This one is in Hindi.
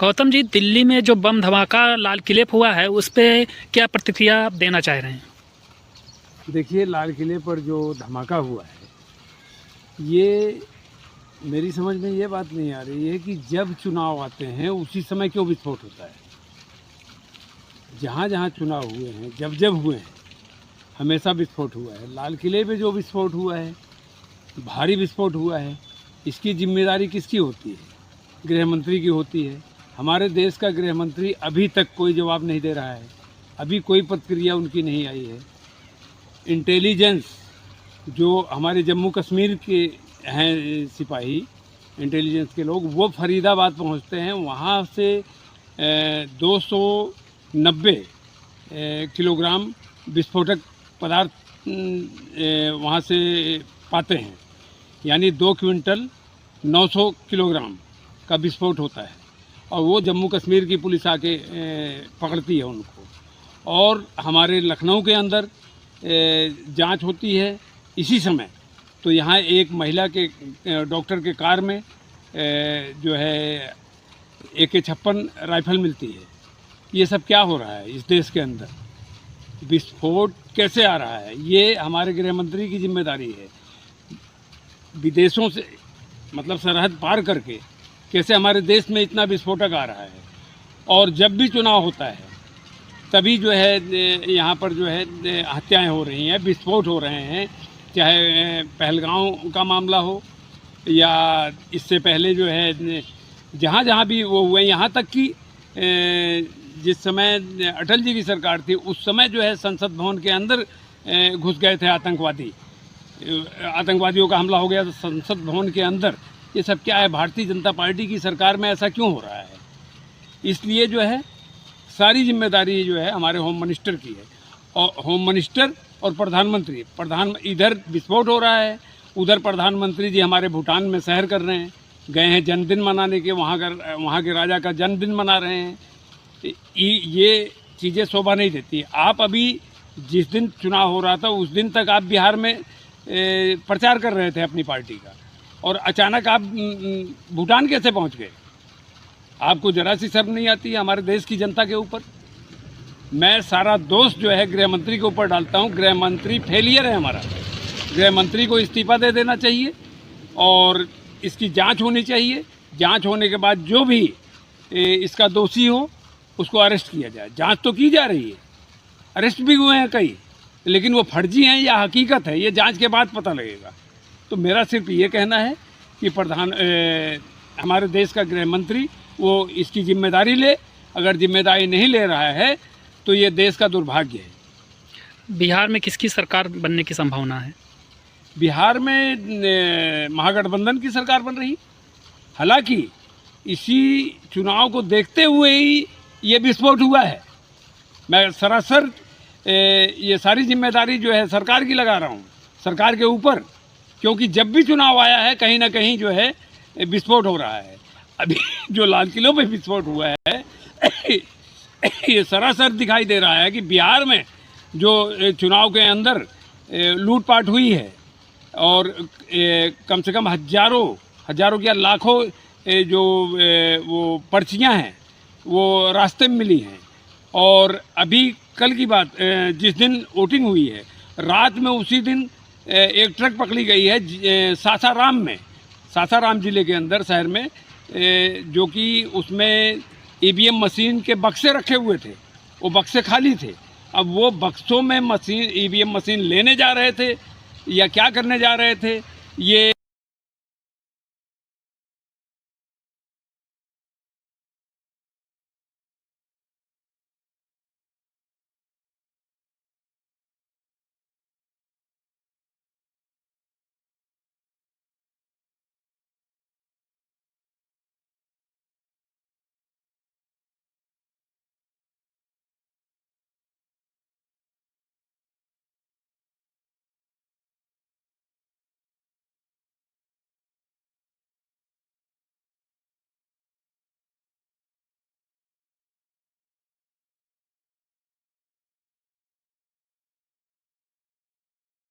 गौतम जी, दिल्ली में जो बम धमाका लाल किले पर हुआ है, उस पर क्या प्रतिक्रिया आप देना चाह रहे हैं? देखिए, लाल किले पर जो धमाका हुआ है, ये मेरी समझ में ये बात नहीं आ रही है कि जब चुनाव आते हैं उसी समय क्यों विस्फोट होता है। जहाँ जहाँ चुनाव हुए हैं, जब जब हुए हैं, हमेशा विस्फोट हुआ है। लाल किले पे जो विस्फोट हुआ है, भारी विस्फोट हुआ है, इसकी जिम्मेदारी किसकी होती है? गृह मंत्री की होती है। हमारे देश का गृह मंत्री अभी तक कोई जवाब नहीं दे रहा है, अभी कोई प्रतिक्रिया उनकी नहीं आई है। इंटेलिजेंस जो हमारे जम्मू कश्मीर के हैं सिपाही, इंटेलिजेंस के लोग, वो फरीदाबाद पहुंचते हैं, वहां से 290 किलोग्राम विस्फोटक पदार्थ वहां से पाते हैं, यानी 2 क्विंटल 900 किलोग्राम का विस्फोट होता है। और वो जम्मू कश्मीर की पुलिस आके पकड़ती है उनको, और हमारे लखनऊ के अंदर जांच होती है इसी समय। तो यहाँ एक महिला के डॉक्टर के कार में जो है AK-56 राइफल मिलती है। ये सब क्या हो रहा है इस देश के अंदर? विस्फोट कैसे आ रहा है? ये हमारे गृह मंत्री की जिम्मेदारी है। विदेशों से मतलब सरहद पार करके कैसे हमारे देश में इतना विस्फोटक आ रहा है? और जब भी चुनाव होता है तभी जो है यहाँ पर जो है हत्याएं हो रही हैं, विस्फोट हो रहे हैं, चाहे पहलगांव का मामला हो या इससे पहले जो है जहाँ जहाँ भी वो हुए। यहाँ तक कि जिस समय अटल जी की सरकार थी उस समय जो है संसद भवन के अंदर घुस गए थे आतंकवादियों का हमला हो गया तो संसद भवन के अंदर। ये सब क्या है? भारतीय जनता पार्टी की सरकार में ऐसा क्यों हो रहा है? इसलिए जो है सारी जिम्मेदारी जो है हमारे होम मिनिस्टर की है, और होम मिनिस्टर और प्रधानमंत्री। इधर विस्फोट हो रहा है, उधर प्रधानमंत्री जी हमारे भूटान में सैर कर रहे हैं, गए हैं जन्मदिन मनाने के, वहाँ के राजा का जन्मदिन मना रहे हैं। ये चीज़ें शोभा नहीं देती। आप अभी जिस दिन चुनाव हो रहा था उस दिन तक आप बिहार में प्रचार कर रहे थे अपनी पार्टी का, और अचानक आप भूटान कैसे पहुँच गए? आपको जरा सी शर्म नहीं आती है हमारे देश की जनता के ऊपर? मैं सारा दोष जो है गृह मंत्री के ऊपर डालता हूँ। गृह मंत्री फेलियर है हमारा। गृह मंत्री को इस्तीफा दे देना चाहिए और इसकी जांच होनी चाहिए। जांच होने के बाद जो भी इसका दोषी हो उसको अरेस्ट किया जाए। जांच तो की जा रही है, अरेस्ट भी हुए हैं कई, लेकिन वो फर्जी हैं या हकीकत है ये जांच के बाद पता लगेगा। तो मेरा सिर्फ ये कहना है कि हमारे देश का गृह मंत्री वो इसकी जिम्मेदारी ले। अगर जिम्मेदारी नहीं ले रहा है तो ये देश का दुर्भाग्य है। बिहार में किसकी सरकार बनने की संभावना है? बिहार में महागठबंधन की सरकार बन रही। हालांकि इसी चुनाव को देखते हुए ही ये विस्फोट हुआ है। मैं सरासर ये सारी जिम्मेदारी जो है सरकार की लगा रहा हूँ, सरकार के ऊपर, क्योंकि जब भी चुनाव आया है कहीं ना कहीं जो है विस्फोट हो रहा है। अभी जो लाल किलों पे विस्फोट हुआ है ये सरासर दिखाई दे रहा है कि बिहार में जो चुनाव के अंदर लूटपाट हुई है और कम से कम हजारों क्या लाखों जो वो पर्चियां हैं वो रास्ते में मिली हैं। और अभी कल की बात, जिस दिन वोटिंग हुई है रात में उसी दिन एक ट्रक पकड़ी गई है सासाराम जिले के अंदर शहर में, जो कि उसमें EVM मशीन के बक्से रखे हुए थे। वो बक्से खाली थे। अब वो बक्सों में EVM मशीन लेने जा रहे थे या क्या करने जा रहे थे, ये